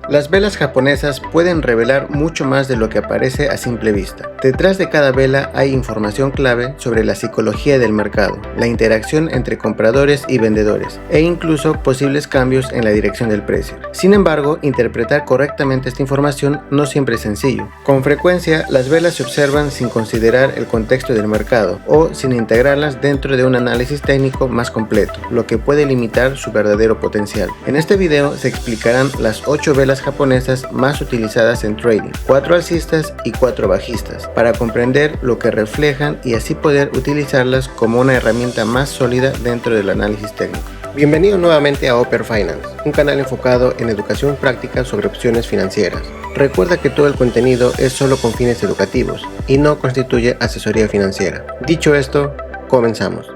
Las velas japonesas pueden revelar mucho más de lo que aparece a simple vista. Detrás de cada vela hay información clave sobre la psicología del mercado, la interacción entre compradores y vendedores, e incluso posibles cambios en la dirección del precio. Sin embargo, interpretar correctamente esta información no siempre es sencillo. Con frecuencia, las velas se observan sin considerar el contexto del mercado o sin integrarlas dentro de un análisis técnico más completo, lo que puede limitar su verdadero potencial. En este video se explicarán las 8 velas japonesas más utilizadas en trading, 4 alcistas y 4 bajistas, para comprender lo que reflejan y así poder utilizarlas como una herramienta más sólida dentro del análisis técnico. Bienvenido nuevamente a Opera Finance, un canal enfocado en educación práctica sobre opciones financieras. Recuerda que todo el contenido es solo con fines educativos y no constituye asesoría financiera. Dicho esto, comenzamos.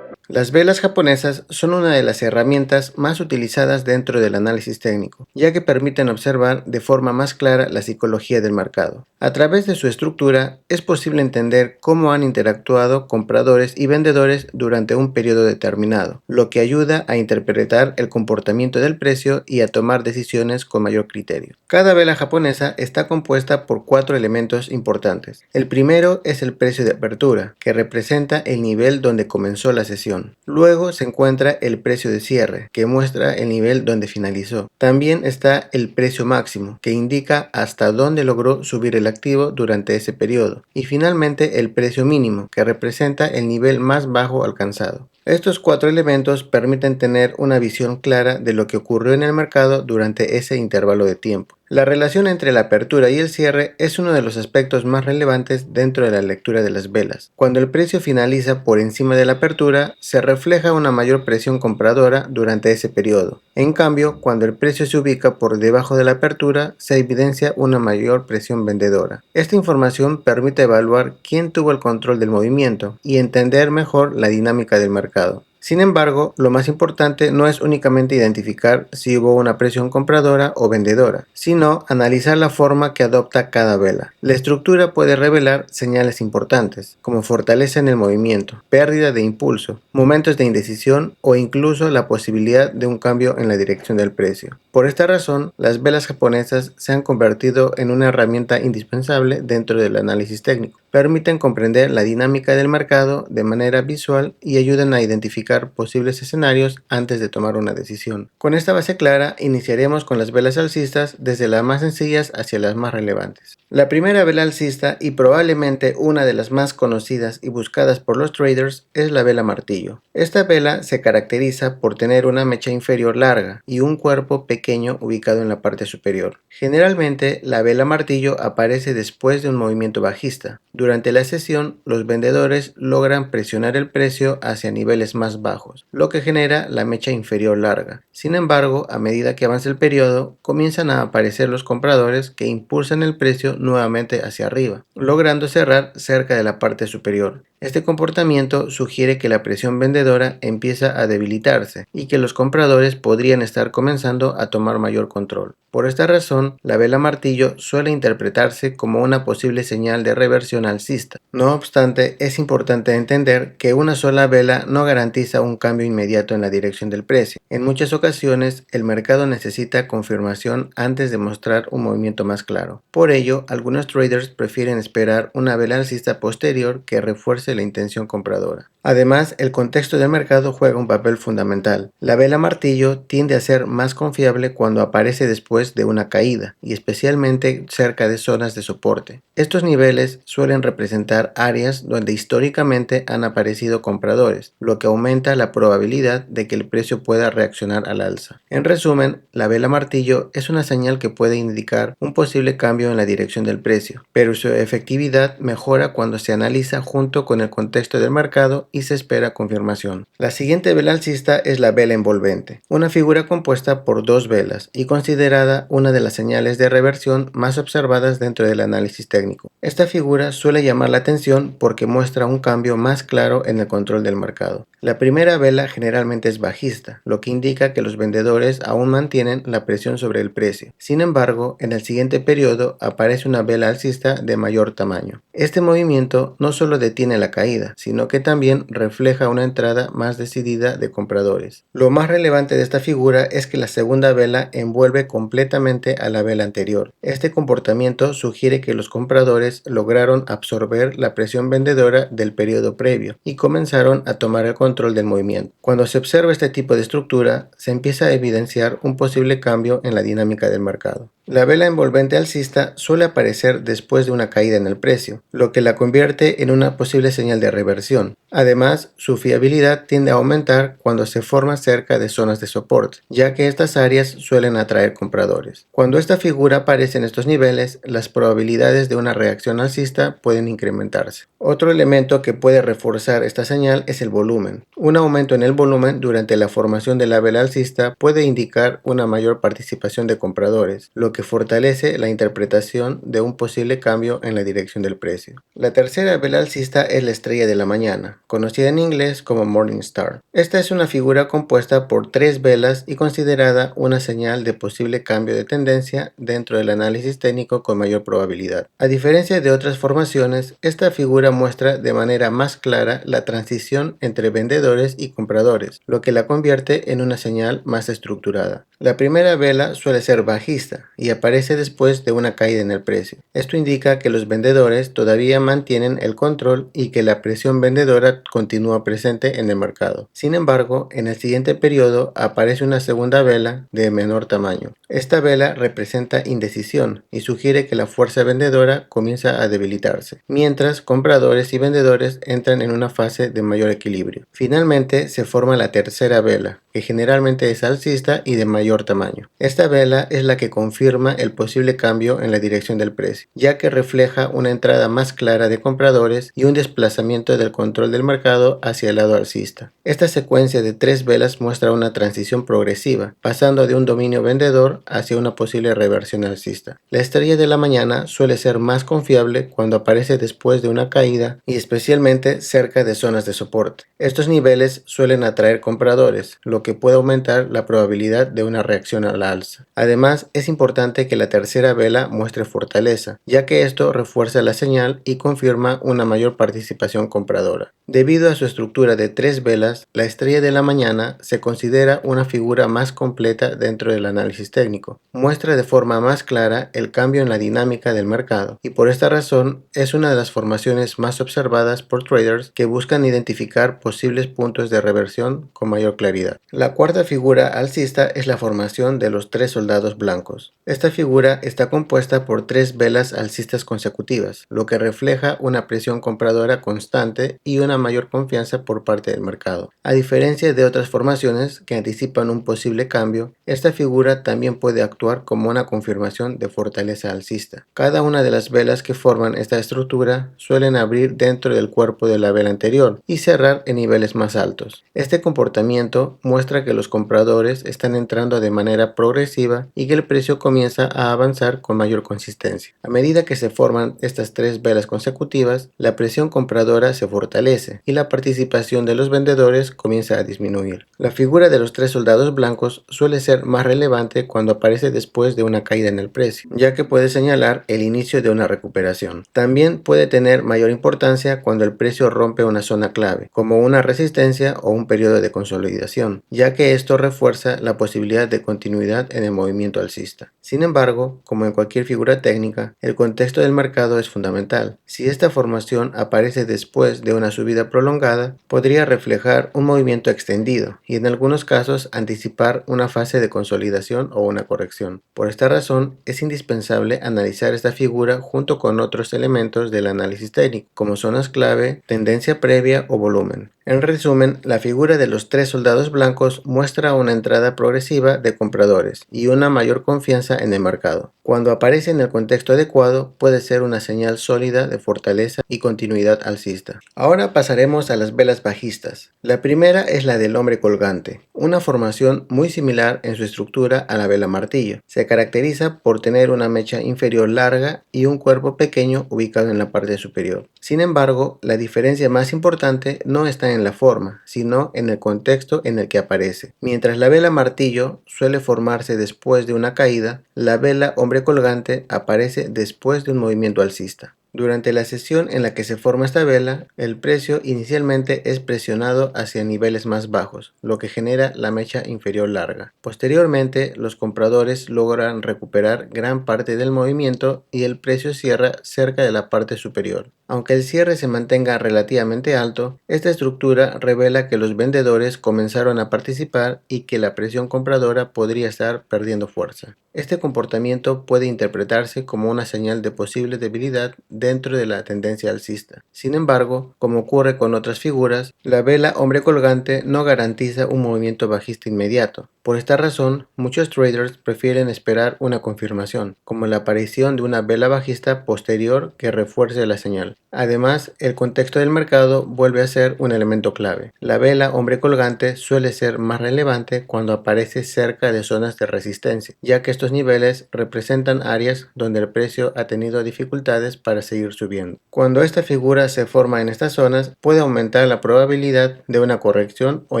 Las velas japonesas son una de las herramientas más utilizadas dentro del análisis técnico, ya que permiten observar de forma más clara la psicología del mercado. A través de su estructura, es posible entender cómo han interactuado compradores y vendedores durante un periodo determinado, lo que ayuda a interpretar el comportamiento del precio y a tomar decisiones con mayor criterio. Cada vela japonesa está compuesta por 4 elementos importantes. El primero es el precio de apertura, que representa el nivel donde comenzó la sesión. Luego se encuentra el precio de cierre, que muestra el nivel donde finalizó. También está el precio máximo, que indica hasta dónde logró subir el activo durante ese periodo. Y finalmente el precio mínimo, que representa el nivel más bajo alcanzado. Estos 4 elementos permiten tener una visión clara de lo que ocurrió en el mercado durante ese intervalo de tiempo. La relación entre la apertura y el cierre es uno de los aspectos más relevantes dentro de la lectura de las velas. Cuando el precio finaliza por encima de la apertura, se refleja una mayor presión compradora durante ese periodo. En cambio, cuando el precio se ubica por debajo de la apertura, se evidencia una mayor presión vendedora. Esta información permite evaluar quién tuvo el control del movimiento y entender mejor la dinámica del mercado. Sin embargo, lo más importante no es únicamente identificar si hubo una presión compradora o vendedora, sino analizar la forma que adopta cada vela. La estructura puede revelar señales importantes, como fortaleza en el movimiento, pérdida de impulso, momentos de indecisión o incluso la posibilidad de un cambio en la dirección del precio. Por esta razón, las velas japonesas se han convertido en una herramienta indispensable dentro del análisis técnico. Permiten comprender la dinámica del mercado de manera visual y ayudan a identificar posibles escenarios antes de tomar una decisión. Con esta base clara, iniciaremos con las velas alcistas desde las más sencillas hacia las más relevantes. La primera vela alcista, y probablemente una de las más conocidas y buscadas por los traders, es la vela martillo. Esta vela se caracteriza por tener una mecha inferior larga y un cuerpo pequeño ubicado en la parte superior. Generalmente, la vela martillo aparece después de un movimiento bajista. Durante la sesión, los vendedores logran presionar el precio hacia niveles más bajos, lo que genera la mecha inferior larga. Sin embargo, a medida que avanza el periodo, comienzan a aparecer los compradores que impulsan el precio nuevamente hacia arriba, logrando cerrar cerca de la parte superior. Este comportamiento sugiere que la presión vendedora empieza a debilitarse y que los compradores podrían estar comenzando a tomar mayor control. Por esta razón, la vela martillo suele interpretarse como una posible señal de reversión alcista. No obstante, es importante entender que una sola vela no garantiza un cambio inmediato en la dirección del precio. En muchas ocasiones, el mercado necesita confirmación antes de mostrar un movimiento más claro. Por ello, algunos traders prefieren esperar una vela alcista posterior que refuerce la intención compradora. Además, el contexto del mercado juega un papel fundamental. La vela martillo tiende a ser más confiable cuando aparece después de una caída, y especialmente cerca de zonas de soporte. Estos niveles suelen representar áreas donde históricamente han aparecido compradores, lo que aumenta la probabilidad de que el precio pueda reaccionar al alza. En resumen, la vela martillo es una señal que puede indicar un posible cambio en la dirección del precio, pero su efectividad mejora cuando se analiza junto con el contexto del mercado y se espera confirmación. La siguiente vela alcista es la vela envolvente, una figura compuesta por 2 velas y considerada una de las señales de reversión más observadas dentro del análisis técnico. Esta figura suele suele llamar la atención porque muestra un cambio más claro en el control del mercado. La primera vela generalmente es bajista, lo que indica que los vendedores aún mantienen la presión sobre el precio. Sin embargo, en el siguiente periodo aparece una vela alcista de mayor tamaño. Este movimiento no solo detiene la caída, sino que también refleja una entrada más decidida de compradores. Lo más relevante de esta figura es que la segunda vela envuelve completamente a la vela anterior. Este comportamiento sugiere que los compradores lograron absorber la presión vendedora del periodo previo y comenzaron a tomar el control del movimiento. Cuando se observa este tipo de estructura, se empieza a evidenciar un posible cambio en la dinámica del mercado. La vela envolvente alcista suele aparecer después de una caída en el precio, lo que la convierte en una posible señal de reversión. Además, su fiabilidad tiende a aumentar cuando se forma cerca de zonas de soporte, ya que estas áreas suelen atraer compradores. Cuando esta figura aparece en estos niveles, las probabilidades de una reacción alcista pueden incrementarse. Otro elemento que puede reforzar esta señal es el volumen. Un aumento en el volumen durante la formación de la vela alcista puede indicar una mayor participación de compradores, lo que fortalece la interpretación de un posible cambio en la dirección del precio. La tercera vela alcista es la estrella de la mañana, conocida en inglés como Morning Star. Esta es una figura compuesta por 3 velas y considerada una señal de posible cambio de tendencia dentro del análisis técnico con mayor probabilidad. A diferencia de otras formaciones, esta figura muestra de manera más clara la transición entre vendedores y compradores, lo que la convierte en una señal más estructurada. La primera vela suele ser bajista y aparece después de una caída en el precio. Esto indica que los vendedores todavía mantienen el control y que la presión vendedora continúa presente en el mercado. Sin embargo, en el siguiente periodo aparece una segunda vela de menor tamaño. Esta vela representa indecisión y sugiere que la fuerza vendedora comienza a debilitarse, mientras compradores y vendedores entran en una fase de mayor equilibrio. Finalmente se forma la tercera vela, que generalmente es alcista y de mayor tamaño. Esta vela es la que confirma el posible cambio en la dirección del precio, ya que refleja una entrada más clara de compradores y un desplazamiento del control del mercado hacia el lado alcista. Esta secuencia de 3 velas muestra una transición progresiva, pasando de un dominio vendedor hacia una posible reversión alcista. La estrella de la mañana suele ser más confiable cuando aparece después de una caída y especialmente cerca de zonas de soporte. Estos niveles suelen atraer compradores, lo que puede aumentar la probabilidad de una reacción a la alza. Además, es importante que la tercera vela muestre fortaleza, ya que esto refuerza la señal y confirma una mayor participación compradora. Debido a su estructura de 3 velas, la estrella de la mañana se considera una figura más completa dentro del análisis técnico. Muestra de forma más clara el cambio en la dinámica del mercado y por esta razón es una de las formaciones más observadas por traders que buscan identificar posibles puntos de reversión con mayor claridad. La cuarta figura alcista es la formación de los 3 soldados blancos. Esta figura está compuesta por 3 velas alcistas consecutivas, lo que refleja una presión compradora constante y una mayor confianza por parte del mercado. A diferencia de otras formaciones que anticipan un posible cambio, esta figura también puede actuar como una confirmación de fortaleza alcista. Cada una de las velas que forman esta estructura suelen abrir dentro del cuerpo de la vela anterior y cerrar en niveles más altos. Este comportamiento muestra que los compradores están entrando de manera progresiva y que el precio comienza a avanzar con mayor consistencia. A medida que se forman estas 3 velas consecutivas, la presión compradora se fortalece y la participación de los vendedores comienza a disminuir. La figura de los 3 soldados blancos suele ser más relevante cuando aparece después de una caída en el precio, ya que puede señalar el inicio de una recuperación. También puede tener mayor importancia cuando el precio rompe una zona clave, como una resistencia o un periodo de consolidación, ya que esto refuerza la posibilidad de continuidad en el movimiento alcista. Sin embargo, como en cualquier figura técnica, el contexto del mercado es fundamental. Si esta formación aparece después de una subida prolongada, podría reflejar un movimiento extendido y en algunos casos anticipar una fase de consolidación o una corrección. Por esta razón, es indispensable analizar esta figura junto con otros elementos del análisis técnico, como zonas clave, tendencia previa o volumen. En resumen, la figura de los tres soldados blancos muestra una entrada progresiva de compradores y una mayor confianza en el mercado. Cuando aparece en el contexto adecuado, puede ser una señal sólida de fortaleza y continuidad alcista. Ahora pasaremos a las velas bajistas. La primera es la del hombre colgante, una formación muy similar en su estructura a la vela martillo. Se caracteriza por tener una mecha inferior larga y un cuerpo pequeño ubicado en la parte superior. Sin embargo, la diferencia más importante no está en la forma, sino en el contexto en el que aparece. Mientras la vela martillo suele formarse después de una caída, la vela hombre colgante aparece después de un movimiento alcista. Durante la sesión en la que se forma esta vela, el precio inicialmente es presionado hacia niveles más bajos, lo que genera la mecha inferior larga. Posteriormente, los compradores logran recuperar gran parte del movimiento y el precio cierra cerca de la parte superior. Aunque el cierre se mantenga relativamente alto, esta estructura revela que los vendedores comenzaron a participar y que la presión compradora podría estar perdiendo fuerza. Este comportamiento puede interpretarse como una señal de posible debilidad dentro de la tendencia alcista. Sin embargo, como ocurre con otras figuras, la vela hombre colgante no garantiza un movimiento bajista inmediato. Por esta razón, muchos traders prefieren esperar una confirmación, como la aparición de una vela bajista posterior que refuerce la señal. Además, el contexto del mercado vuelve a ser un elemento clave. La vela hombre colgante suele ser más relevante cuando aparece cerca de zonas de resistencia, ya que estos niveles representan áreas donde el precio ha tenido dificultades para seguir subiendo. Cuando esta figura se forma en estas zonas, puede aumentar la probabilidad de una corrección o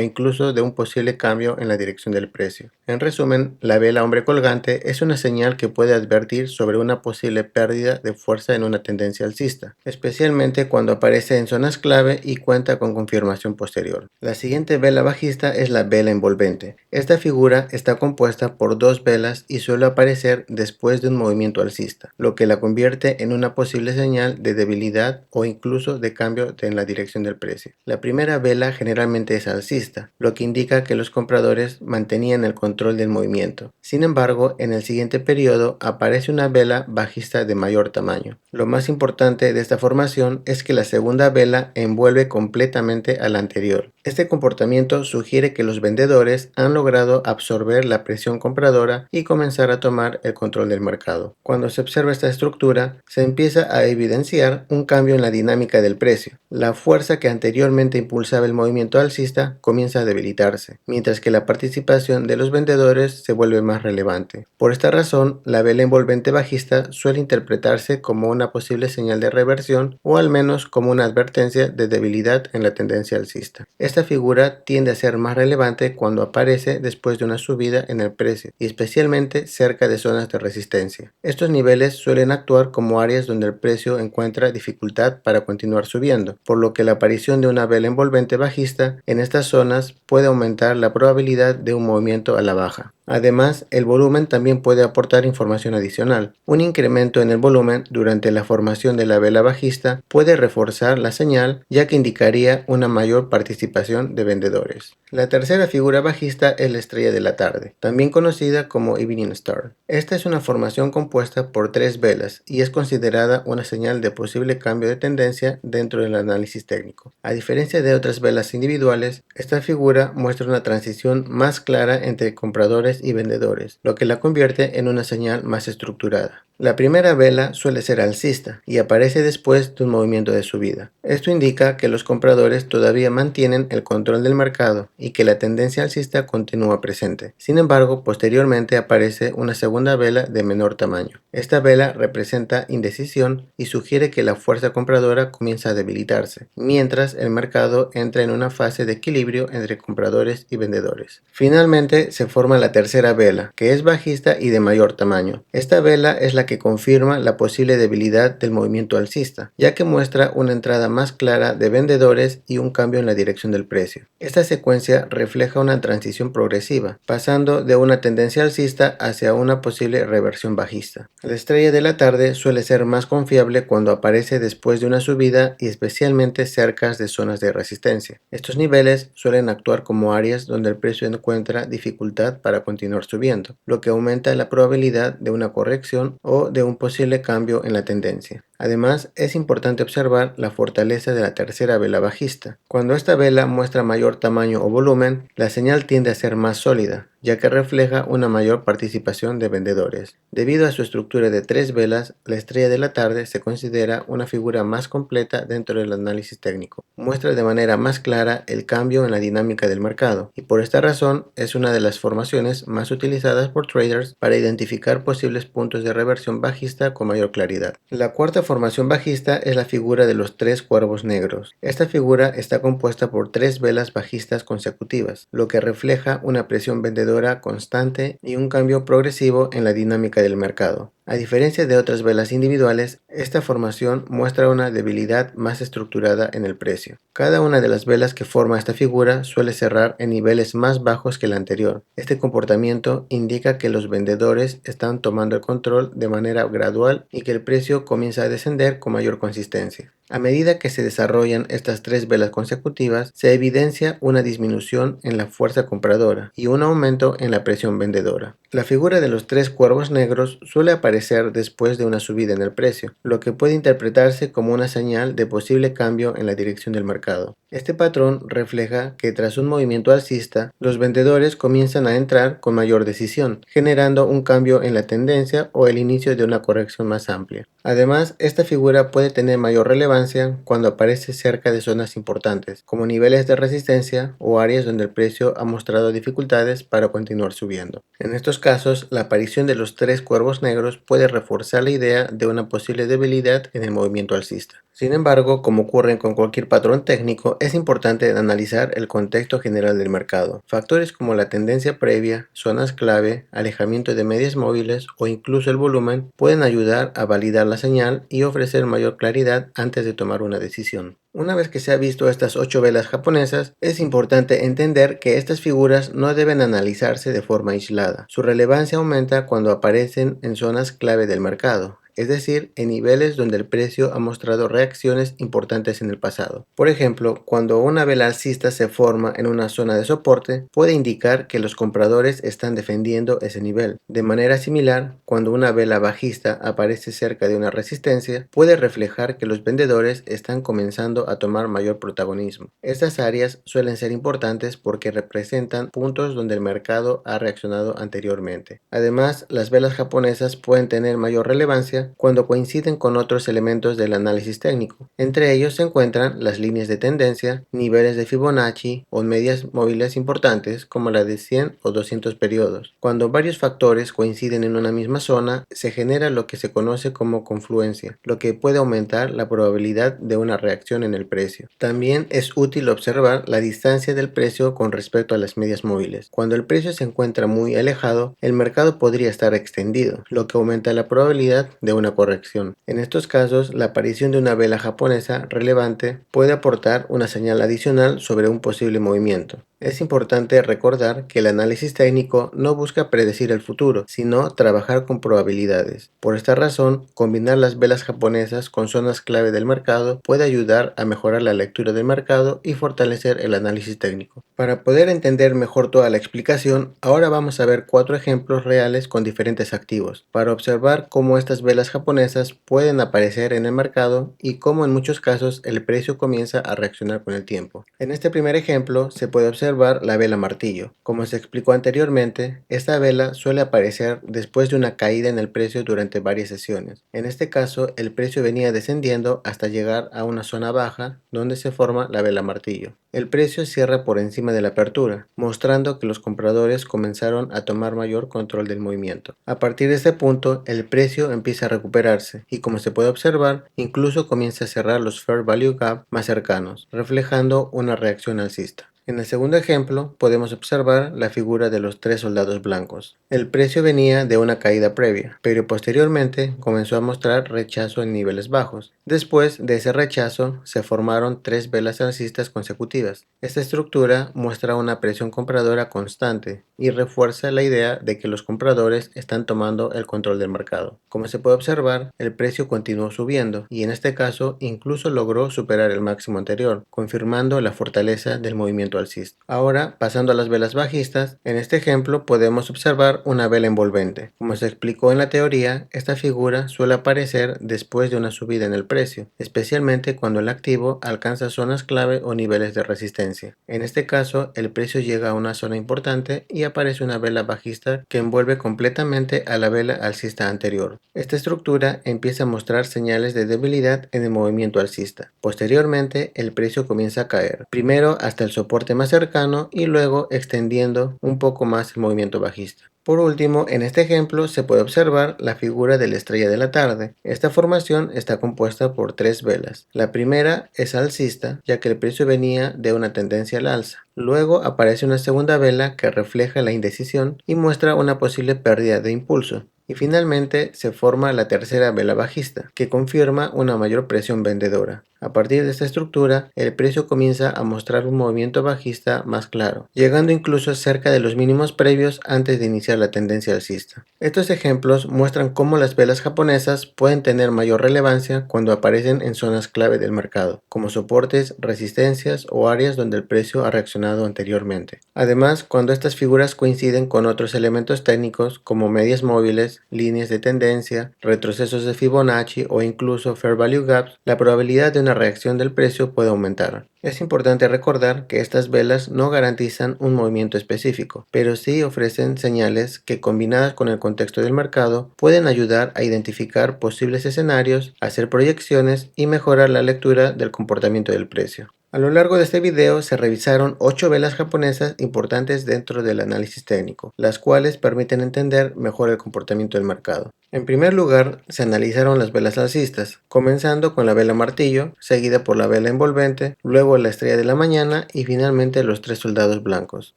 incluso de un posible cambio en la dirección del precio. En resumen, la vela hombre colgante es una señal que puede advertir sobre una posible pérdida de fuerza en una tendencia alcista, especialmente cuando aparece en zonas clave y cuenta con confirmación posterior. La siguiente vela bajista es la vela envolvente. Esta figura está compuesta por dos velas y suele aparecer después de un movimiento alcista, lo que la convierte en una posible señal de debilidad o incluso de cambio en la dirección del precio. La primera vela generalmente es alcista, lo que indica que los compradores mantenían el control del movimiento. Sin embargo, en el siguiente periodo aparece una vela bajista de mayor tamaño. Lo más importante de esta formación es que la segunda vela envuelve completamente a la anterior. Este comportamiento sugiere que los vendedores han logrado absorber la presión compradora y comenzar a tomar el control del mercado. Cuando se observa esta estructura, se empieza a evidenciar un cambio en la dinámica del precio. La fuerza que anteriormente impulsaba el movimiento alcista comienza a debilitarse, mientras que la participación de los vendedores se vuelve más relevante. Por esta razón, la vela envolvente bajista suele interpretarse como una posible señal de reversión o al menos como una advertencia de debilidad en la tendencia alcista. Esta figura tiende a ser más relevante cuando aparece después de una subida en el precio y especialmente cerca de zonas de resistencia. Estos niveles suelen actuar como áreas donde el precio encuentra dificultad para continuar subiendo, por lo que la aparición de una vela envolvente bajista en estas zonas puede aumentar la probabilidad de un movimiento a la baja. Además, el volumen también puede aportar información adicional. Un incremento en el volumen durante la formación de la vela bajista puede reforzar la señal, ya que indicaría una mayor participación de vendedores. La tercera figura bajista es la estrella de la tarde, también conocida como Evening Star. Esta es una formación compuesta por tres velas y es considerada una señal de posible cambio de tendencia dentro del análisis técnico. A diferencia de otras velas individuales, esta figura muestra una transición más clara entre compradores y vendedores, lo que la convierte en una señal más estructurada. La primera vela suele ser alcista y aparece después de un movimiento de subida. Esto indica que los compradores todavía mantienen el control del mercado y que la tendencia alcista continúa presente. Sin embargo, posteriormente aparece una segunda vela de menor tamaño. Esta vela representa indecisión y sugiere que la fuerza compradora comienza a debilitarse, mientras el mercado entra en una fase de equilibrio entre compradores y vendedores. Finalmente se forma la tercera vela, que es bajista y de mayor tamaño. Esta vela es la que confirma la posible debilidad del movimiento alcista, ya que muestra una entrada más clara de vendedores y un cambio en la dirección del precio. Esta secuencia refleja una transición progresiva, pasando de una tendencia alcista hacia una posible reversión bajista. La estrella de la tarde suele ser más confiable cuando aparece después de una subida y especialmente cerca de zonas de resistencia. Estos niveles suelen actuar como áreas donde el precio encuentra dificultad para continuar subiendo, lo que aumenta la probabilidad de una corrección o de un posible cambio en la tendencia. Además, es importante observar la fortaleza de la tercera vela bajista. Cuando esta vela muestra mayor tamaño o volumen, la señal tiende a ser más sólida, ya que refleja una mayor participación de vendedores. Debido a su estructura de tres velas, la estrella de la tarde se considera una figura más completa dentro del análisis técnico. Muestra de manera más clara el cambio en la dinámica del mercado, y por esta razón es una de las formaciones más utilizadas por traders para identificar posibles puntos de reversión bajista con mayor claridad. La cuarta formación bajista es la figura de los tres cuervos negros. Esta figura está compuesta por tres velas bajistas consecutivas, lo que refleja una presión vendedora constante y un cambio progresivo en la dinámica del mercado. A diferencia de otras velas individuales, esta formación muestra una debilidad más estructurada en el precio. Cada una de las velas que forma esta figura suele cerrar en niveles más bajos que la anterior. Este comportamiento indica que los vendedores están tomando el control de manera gradual y que el precio comienza a descender con mayor consistencia. A medida que se desarrollan estas tres velas consecutivas, se evidencia una disminución en la fuerza compradora y un aumento en la presión vendedora. La figura de los tres cuervos negros suele aparecer después de una subida en el precio, lo que puede interpretarse como una señal de posible cambio en la dirección del mercado. Este patrón refleja que tras un movimiento alcista, los vendedores comienzan a entrar con mayor decisión, generando un cambio en la tendencia o el inicio de una corrección más amplia. Además, esta figura puede tener mayor relevancia cuando aparece cerca de zonas importantes, como niveles de resistencia o áreas donde el precio ha mostrado dificultades para continuar subiendo. En estos casos, la aparición de los tres cuervos negros puede reforzar la idea de una posible debilidad en el movimiento alcista. Sin embargo, como ocurre con cualquier patrón técnico, es importante analizar el contexto general del mercado. Factores como la tendencia previa, zonas clave, alejamiento de medias móviles o incluso el volumen pueden ayudar a validar la señal y ofrecer mayor claridad antes de tomar una decisión. Una vez que se ha visto estas 8 velas japonesas, es importante entender que estas figuras no deben analizarse de forma aislada. Su relevancia aumenta cuando aparecen en zonas clave del mercado, es decir, en niveles donde el precio ha mostrado reacciones importantes en el pasado. Por ejemplo, cuando una vela alcista se forma en una zona de soporte, puede indicar que los compradores están defendiendo ese nivel. De manera similar, cuando una vela bajista aparece cerca de una resistencia, puede reflejar que los vendedores están comenzando a tomar mayor protagonismo. Estas áreas suelen ser importantes porque representan puntos donde el mercado ha reaccionado anteriormente. Además, las velas japonesas pueden tener mayor relevancia cuando coinciden con otros elementos del análisis técnico. Entre ellos se encuentran las líneas de tendencia, niveles de Fibonacci o medias móviles importantes como la de 100 o 200 periodos. Cuando varios factores coinciden en una misma zona, se genera lo que se conoce como confluencia, lo que puede aumentar la probabilidad de una reacción en el precio. También es útil observar la distancia del precio con respecto a las medias móviles. Cuando el precio se encuentra muy alejado, el mercado podría estar extendido, lo que aumenta la probabilidad de una corrección. En estos casos, la aparición de una vela japonesa relevante puede aportar una señal adicional sobre un posible movimiento. Es importante recordar que el análisis técnico no busca predecir el futuro, sino trabajar con probabilidades. Por esta razón, combinar las velas japonesas con zonas clave del mercado puede ayudar a mejorar la lectura del mercado y fortalecer el análisis técnico. Para poder entender mejor toda la explicación, ahora vamos a ver 4 ejemplos reales con diferentes activos, para observar cómo estas velas japonesas pueden aparecer en el mercado y cómo en muchos casos el precio comienza a reaccionar con el tiempo. En este primer ejemplo se puede observar la vela martillo. Como se explicó anteriormente, esta vela suele aparecer después de una caída en el precio durante varias sesiones. En este caso, el precio venía descendiendo hasta llegar a una zona baja donde se forma la vela martillo. El precio cierra por encima de la apertura, mostrando que los compradores comenzaron a tomar mayor control del movimiento. A partir de este punto, el precio empieza a recuperarse y, como se puede observar, incluso comienza a cerrar los Fair Value Gap más cercanos, reflejando una reacción alcista. En el segundo ejemplo, podemos observar la figura de los 3 soldados blancos. El precio venía de una caída previa, pero posteriormente comenzó a mostrar rechazo en niveles bajos. Después de ese rechazo, se formaron 3 velas alcistas consecutivas. Esta estructura muestra una presión compradora constante y refuerza la idea de que los compradores están tomando el control del mercado. Como se puede observar, el precio continuó subiendo y en este caso incluso logró superar el máximo anterior, confirmando la fortaleza del movimiento movimiento alcista. Ahora, pasando a las velas bajistas, en este ejemplo podemos observar una vela envolvente. Como se explicó en la teoría, esta figura suele aparecer después de una subida en el precio, especialmente cuando el activo alcanza zonas clave o niveles de resistencia. En este caso, el precio llega a una zona importante y aparece una vela bajista que envuelve completamente a la vela alcista anterior. Esta estructura empieza a mostrar señales de debilidad en el movimiento alcista. Posteriormente, el precio comienza a caer, primero hasta el soporte más cercano y luego extendiendo un poco más el movimiento bajista. Por último, en este ejemplo se puede observar la figura de la estrella de la tarde. Esta formación está compuesta por tres velas. La primera es alcista, ya que el precio venía de una tendencia al alza. Luego aparece una segunda vela que refleja la indecisión y muestra una posible pérdida de impulso. Y finalmente se forma la tercera vela bajista, que confirma una mayor presión vendedora. A partir de esta estructura, el precio comienza a mostrar un movimiento bajista más claro, llegando incluso cerca de los mínimos previos antes de iniciar la tendencia alcista. Estos ejemplos muestran cómo las velas japonesas pueden tener mayor relevancia cuando aparecen en zonas clave del mercado, como soportes, resistencias o áreas donde el precio ha reaccionado anteriormente. Además, cuando estas figuras coinciden con otros elementos técnicos como medias móviles, líneas de tendencia, retrocesos de Fibonacci o incluso Fair Value Gaps, la probabilidad de una reacción del precio puede aumentar. Es importante recordar que estas velas no garantizan un movimiento específico, pero sí ofrecen señales que, combinadas con el contexto del mercado, pueden ayudar a identificar posibles escenarios, hacer proyecciones y mejorar la lectura del comportamiento del precio. A lo largo de este video se revisaron 8 velas japonesas importantes dentro del análisis técnico, las cuales permiten entender mejor el comportamiento del mercado. En primer lugar, se analizaron las velas alcistas, comenzando con la vela martillo, seguida por la vela envolvente, luego la estrella de la mañana y finalmente los tres soldados blancos.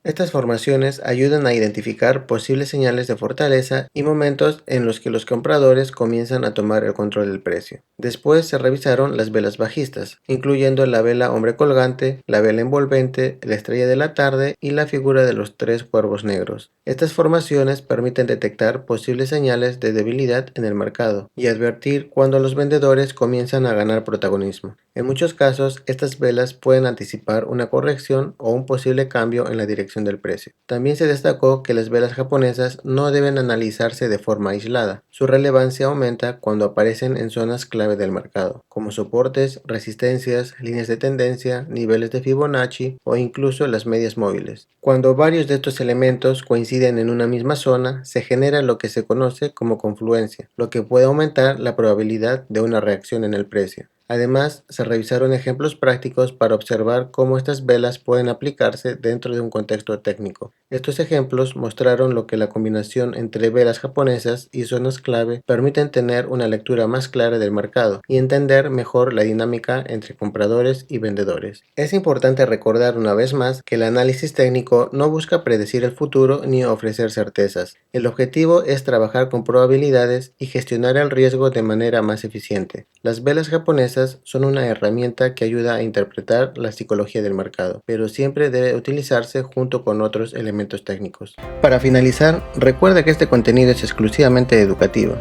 Estas formaciones ayudan a identificar posibles señales de fortaleza y momentos en los que los compradores comienzan a tomar el control del precio. Después se revisaron las velas bajistas, incluyendo la vela hombre colgante, la vela envolvente, la estrella de la tarde y la figura de los tres cuervos negros. Estas formaciones permiten detectar posibles señales de debilidad en el mercado y advertir cuando los vendedores comienzan a ganar protagonismo. En muchos casos, estas velas pueden anticipar una corrección o un posible cambio en la dirección del precio. También se destacó que las velas japonesas no deben analizarse de forma aislada. Su relevancia aumenta cuando aparecen en zonas clave del mercado, como soportes, resistencias, líneas de tendencia, niveles de Fibonacci o incluso las medias móviles. Cuando varios de estos elementos coinciden en una misma zona, se genera lo que se conoce como confluencia, lo que puede aumentar la probabilidad de una reacción en el precio. Además, se revisaron ejemplos prácticos para observar cómo estas velas pueden aplicarse dentro de un contexto técnico. Estos ejemplos mostraron lo que la combinación entre velas japonesas y zonas clave permiten tener una lectura más clara del mercado y entender mejor la dinámica entre compradores y vendedores. Es importante recordar una vez más que el análisis técnico no busca predecir el futuro ni ofrecer certezas. El objetivo es trabajar con probabilidades y gestionar el riesgo de manera más eficiente. Las velas japonesas son una herramienta que ayuda a interpretar la psicología del mercado, pero siempre debe utilizarse junto con otros elementos técnicos. Para finalizar, recuerda que este contenido es exclusivamente educativo.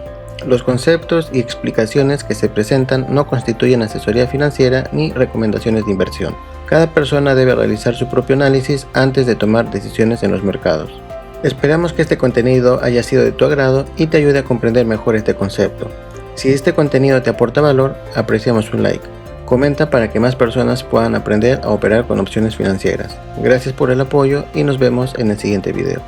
Los conceptos y explicaciones que se presentan no constituyen asesoría financiera ni recomendaciones de inversión. Cada persona debe realizar su propio análisis antes de tomar decisiones en los mercados. Esperamos que este contenido haya sido de tu agrado y te ayude a comprender mejor este concepto. Si este contenido te aporta valor, apreciamos un like. Comenta para que más personas puedan aprender a operar con opciones financieras. Gracias por el apoyo y nos vemos en el siguiente video.